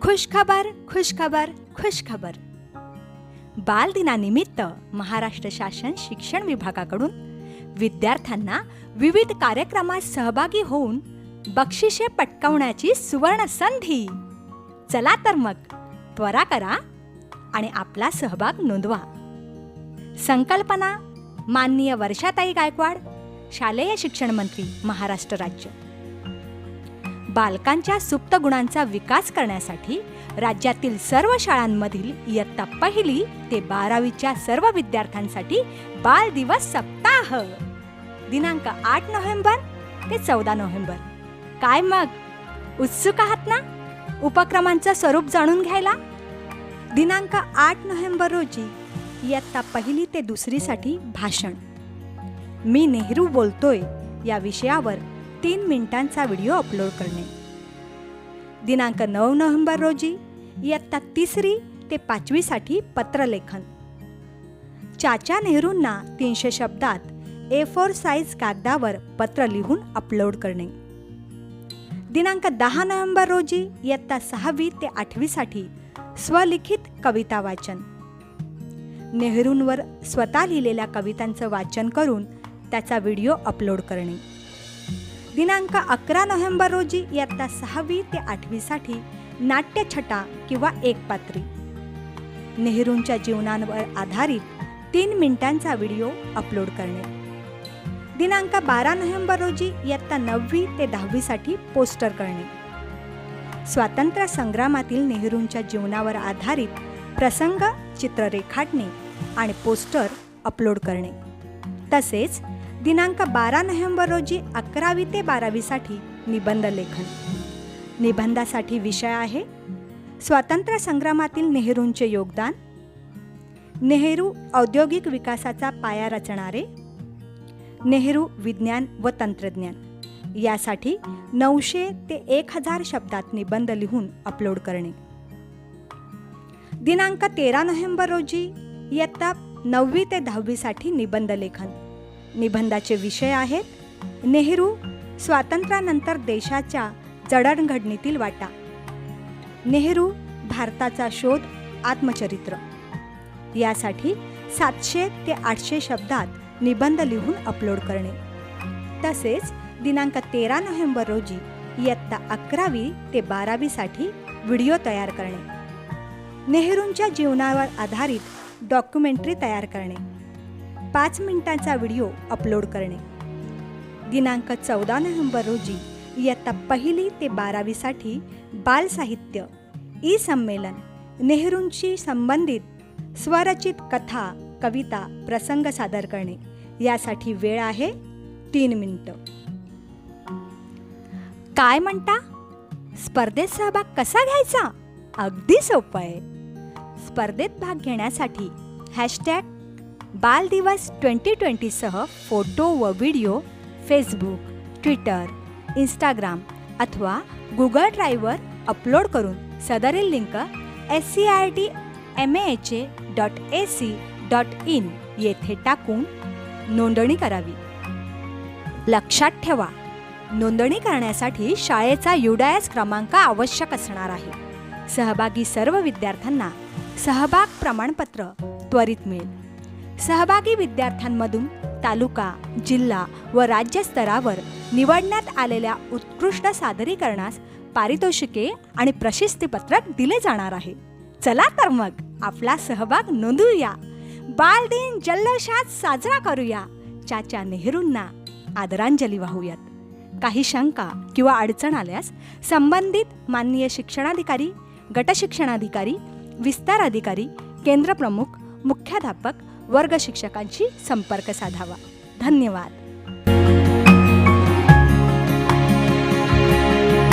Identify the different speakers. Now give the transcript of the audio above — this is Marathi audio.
Speaker 1: खुशखबर खुशखबर खुशखबर. बालदिनानिमित्त महाराष्ट्र शासन शिक्षण विभागाकडून विद्यार्थ्यांना विविध कार्यक्रमात सहभागी होऊन बक्षिसे पटकावण्याची सुवर्ण संधी. चला तर मग त्वरा करा आणि आपला सहभाग नोंदवा. संकल्पना माननीय वर्षाताई गायकवाड, शालेय शिक्षण मंत्री, महाराष्ट्र राज्य. बालकांच्या सुप्त गुणांचा विकास करण्यासाठी राज्यातील सर्व शाळांमधील इयत्ता 1ली ते 12वीच्या सर्व विद्यार्थ्यांसाठी बाल दिवस सप्ताह. दिनांक 8 नोव्हेंबर ते 14 नोव्हेंबर. काय मग उत्सुक आहात ना उपक्रमांचं स्वरूप जाणून घ्यायला? दिनांक 8 नोव्हेंबर रोजी इयत्ता 1ली ते 2रीसाठी भाषण, मी नेहरू बोलतोय या विषयावर 3 मिनिटांचा व्हिडिओ अपलोड करणे. दिनांक 9 नोव्हेंबर रोजी इयत्ता 3री ते 5वीसाठी पत्रलेखन, चाचा नेहरूंना 300 शब्दात A4 साईज कागदावर पत्र लिहून अपलोड करणे. दिनांक 10 नोव्हेंबर रोजी इयत्ता 6वी ते 8वीसाठी स्वलिखित कविता वाचन, नेहरूंवर स्वतः लिहिलेल्या कवितांचं वाचन करून त्याचा व्हिडिओ अपलोड करणे. दिनांक 11 नोव्हेंबर रोजी इयत्ता 6वी ते 8वीसाठी नाट्यछटा किंवा एकपात्री, नेहरूंच्या जीवनावर आधारित 3 मिनिटांचा व्हिडिओ अपलोड करणे. दिनांक 12 नोव्हेंबर रोजी इयत्ता 9वी ते 10वीसाठी पोस्टर करणे, स्वातंत्र्य संग्रामातील नेहरूंच्या जीवनावर आधारित प्रसंग चित्र रेखाटणे आणि पोस्टर अपलोड करणे. तसेच दिनांक 12 नोव्हेंबर रोजी 11वी ते 12वीसाठी निबंध लेखन, निबंधासाठी विषय आहे स्वातंत्र्य संग्रामातील नेहरूंचे योगदान, नेहरू औद्योगिक विकासाचा पाया रचणारे, नेहरू विज्ञान व तंत्रज्ञान. यासाठी 900 ते 1000 शब्दात निबंध लिहून अपलोड करणे. दिनांक 13 नोव्हेंबर रोजी इयत्ता 9वी ते 10वीसाठी निबंध लेखन, निबंधाचे विषय आहेत नेहरू स्वातंत्र्यानंतर देशाच्या जडणघडणीतील वाटा, नेहरू भारताचा शोध, आत्मचरित्र. यासाठी 700 ते 800 शब्दात निबंध लिहून अपलोड करणे. तसेच दिनांक 13 नोव्हेंबर रोजी इयत्ता 11वी ते 12वीसाठी व्हिडिओ तयार करणे, नेहरूंच्या जीवनावर आधारित डॉक्युमेंटरी तयार करणे, 5 मिनिटांचा व्हिडिओ अपलोड करणे. दिनांक 14 नोव्हेंबर रोजी इयत्ता 1ली ते 12वीसाठी बालसाहित्य ई संमेलन, नेहरूंशी संबंधित स्वरचित कथा, कविता, प्रसंग सादर करणे. यासाठी वेळ आहे 3 मिनिटं. काय म्हणता? स्पर्धेत सहभाग कसा घ्यायचा? अगदी सोपं आहे. स्पर्धेत भाग घेण्यासाठी #बालदिवस 2020 सह फोटो व व्हिडिओ फेसबुक, ट्विटर, इंस्टाग्राम अथवा गुगल ड्राईव्हवर अपलोड करून सदरील लिंक scrtmaha.ac.in येथे टाकून नोंदणी करावी. लक्षात ठेवा, नोंदणी करण्यासाठी शाळेचा UDIS क्रमांक आवश्यक असणार आहे. सहभागी सर्व विद्यार्थ्यांना सहभाग प्रमाणपत्र त्वरित मिळेल. सहभागी विद्यार्थ्यांमधून तालुका, जिल्हा व राज्य स्तरावर निवडण्यात आलेल्या उत्कृष्ट सादरीकरणास पारितोषिके आणि प्रशस्तीपत्रक दिले जाणार आहे. चला तर मग आपला सहभाग नोंदवूया, बालदिन जल्लोषात साजरा करूया, चाचा नेहरूंना आदरांजली वाहूयात. काही शंका किंवा अडचण आल्यास संबंधित माननीय शिक्षणाधिकारी, गटशिक्षणाधिकारी, विस्तार अधिकारी, केंद्र प्रमुख, मुख्याध्यापक, वर्ग शिक्षकांशी संपर्क साधावा. धन्यवाद.